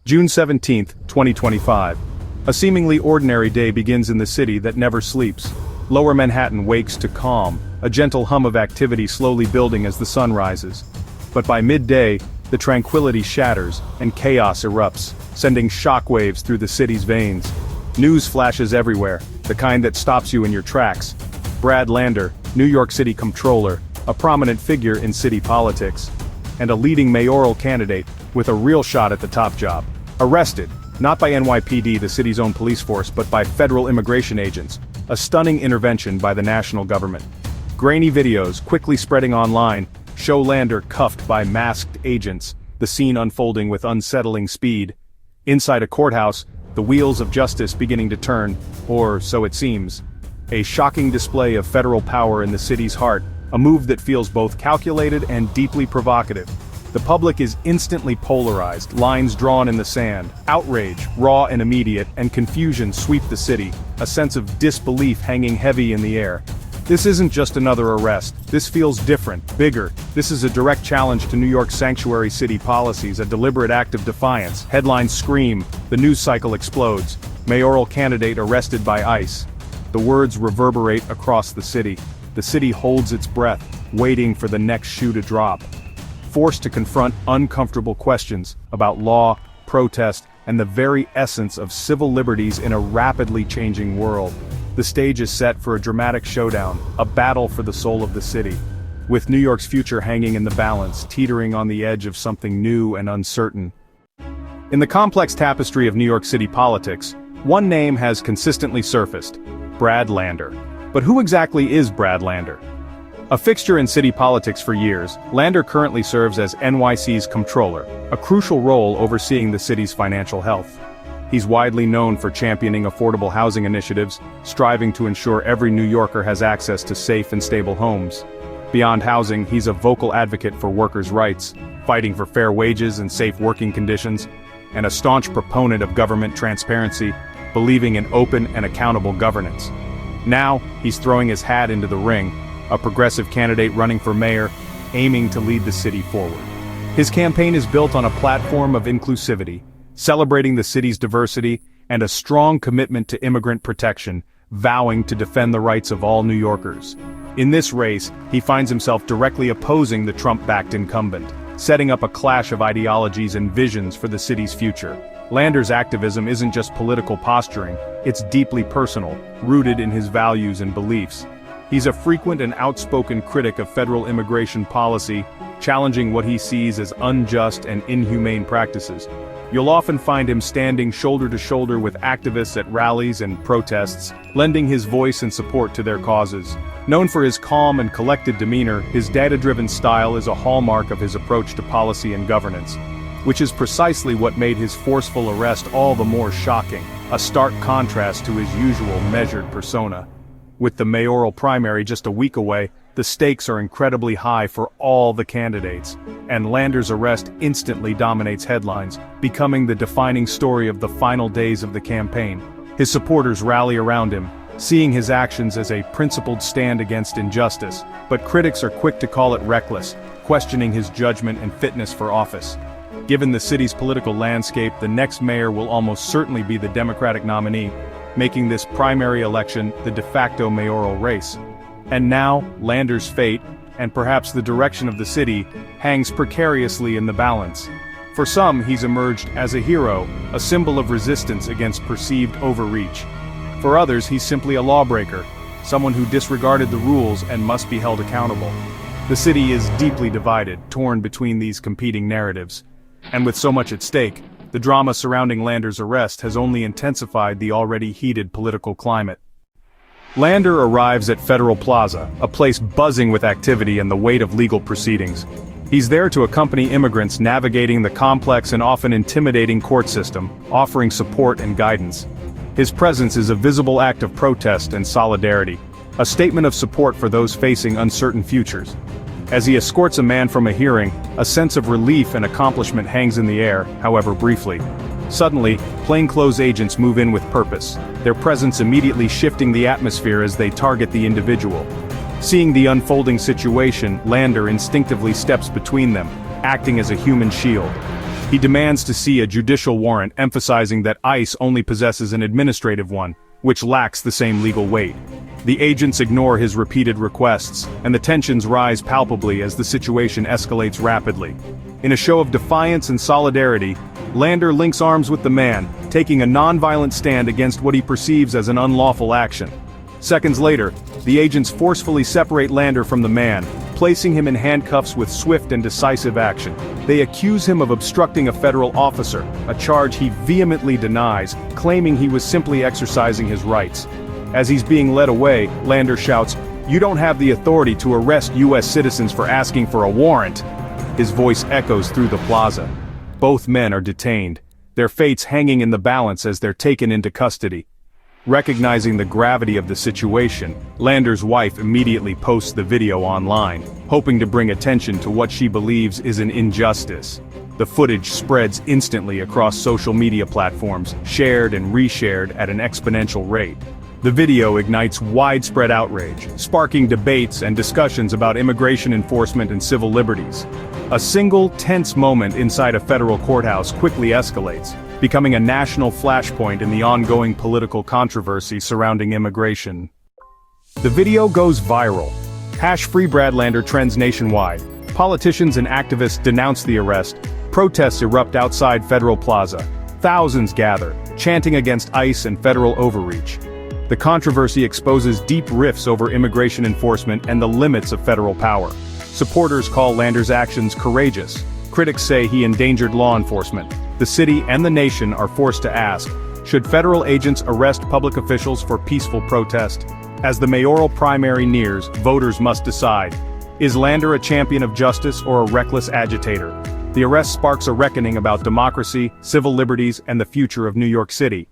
June 17, 2025. A seemingly ordinary day begins in the city that never sleeps. Lower Manhattan wakes to calm, a gentle hum of activity slowly building as the sun rises. But by midday, the tranquility shatters, and chaos erupts, sending shockwaves through the city's veins. News flashes everywhere, the kind that stops you in your tracks. Brad Lander, New York City Comptroller, a prominent figure in city politics, and a leading mayoral candidate with a real shot at the top job. Arrested, not by NYPD, the city's own police force, but by federal immigration agents, a stunning intervention by the national government. Grainy videos, quickly spreading online, show Lander cuffed by masked agents, the scene unfolding with unsettling speed. Inside a courthouse, the wheels of justice beginning to turn, or so it seems. A shocking display of federal power in the city's heart, a move that feels both calculated and deeply provocative. The public is instantly polarized, lines drawn in the sand. Outrage, raw and immediate, and confusion sweep the city, a sense of disbelief hanging heavy in the air. This isn't just another arrest. This feels different, bigger. This is a direct challenge to New York's sanctuary city policies, a deliberate act of defiance. Headlines scream, the news cycle explodes. Mayoral candidate arrested by ICE. The words reverberate across the city. The city holds its breath, waiting for the next shoe to drop. Forced to confront uncomfortable questions about law, protest, and the very essence of civil liberties in a rapidly changing world. The stage is set for a dramatic showdown, a battle for the soul of the city. With New York's future hanging in the balance, teetering on the edge of something new and uncertain. In the complex tapestry of New York City politics, one name has consistently surfaced: Brad Lander. But who exactly is Brad Lander? A fixture in city politics for years, Lander currently serves as NYC's comptroller, a crucial role overseeing the city's financial health. He's widely known for championing affordable housing initiatives, striving to ensure every New Yorker has access to safe and stable homes. Beyond housing, he's a vocal advocate for workers' rights, fighting for fair wages and safe working conditions, and a staunch proponent of government transparency, believing in open and accountable governance. Now, he's throwing his hat into the ring, a progressive candidate running for mayor, aiming to lead the city forward. His campaign is built on a platform of inclusivity, celebrating the city's diversity, and a strong commitment to immigrant protection, vowing to defend the rights of all New Yorkers. In this race, he finds himself directly opposing the Trump-backed incumbent, setting up a clash of ideologies and visions for the city's future. Lander's activism isn't just political posturing, it's deeply personal, rooted in his values and beliefs. He's a frequent and outspoken critic of federal immigration policy, challenging what he sees as unjust and inhumane practices. You'll often find him standing shoulder to shoulder with activists at rallies and protests, lending his voice and support to their causes. Known for his calm and collected demeanor, his data-driven style is a hallmark of his approach to policy and governance, which is precisely what made his forceful arrest all the more shocking, a stark contrast to his usual measured persona. With the mayoral primary just a week away, the stakes are incredibly high for all the candidates, and Lander's arrest instantly dominates headlines, becoming the defining story of the final days of the campaign. His supporters rally around him, seeing his actions as a principled stand against injustice, but critics are quick to call it reckless, questioning his judgment and fitness for office. Given the city's political landscape, the next mayor will almost certainly be the Democratic nominee, making this primary election the de facto mayoral race. And now, Lander's fate, and perhaps the direction of the city, hangs precariously in the balance. For some, he's emerged as a hero, a symbol of resistance against perceived overreach. For others, he's simply a lawbreaker, someone who disregarded the rules and must be held accountable. The city is deeply divided, torn between these competing narratives. And with so much at stake, the drama surrounding Lander's arrest has only intensified the already heated political climate. Lander arrives at Federal Plaza, a place buzzing with activity and the weight of legal proceedings. He's there to accompany immigrants navigating the complex and often intimidating court system, offering support and guidance. His presence is a visible act of protest and solidarity, a statement of support for those facing uncertain futures. As he escorts a man from a hearing, a sense of relief and accomplishment hangs in the air, however briefly. Suddenly, plainclothes agents move in with purpose, their presence immediately shifting the atmosphere as they target the individual. Seeing the unfolding situation, Lander instinctively steps between them, acting as a human shield. He demands to see a judicial warrant, emphasizing that ICE only possesses an administrative one, which lacks the same legal weight. The agents ignore his repeated requests, and the tensions rise palpably as the situation escalates rapidly. In a show of defiance and solidarity, Lander links arms with the man, taking a non-violent stand against what he perceives as an unlawful action. Seconds later, the agents forcefully separate Lander from the man, placing him in handcuffs with swift and decisive action. They accuse him of obstructing a federal officer, a charge he vehemently denies, claiming he was simply exercising his rights. As he's being led away, Lander shouts, "You don't have the authority to arrest U.S. citizens for asking for a warrant." His voice echoes through the plaza. Both men are detained, their fates hanging in the balance as they're taken into custody. Recognizing the gravity of the situation, Lander's wife immediately posts the video online, hoping to bring attention to what she believes is an injustice. The footage spreads instantly across social media platforms, shared and reshared at an exponential rate. The video ignites widespread outrage, sparking debates and discussions about immigration enforcement and civil liberties. A single tense moment inside a federal courthouse quickly escalates, becoming a national flashpoint in the ongoing political controversy surrounding immigration. The video goes viral. #Free Brad Lander trends nationwide. Politicians and activists denounce the arrest. Protests erupt outside Federal Plaza. Thousands gather, chanting against ICE and federal overreach. The controversy exposes deep rifts over immigration enforcement and the limits of federal power. Supporters call Lander's actions courageous. Critics say he endangered law enforcement. The city and the nation are forced to ask, should federal agents arrest public officials for peaceful protest? As the mayoral primary nears, voters must decide. Is Lander a champion of justice or a reckless agitator? The arrest sparks a reckoning about democracy, civil liberties, and the future of New York City.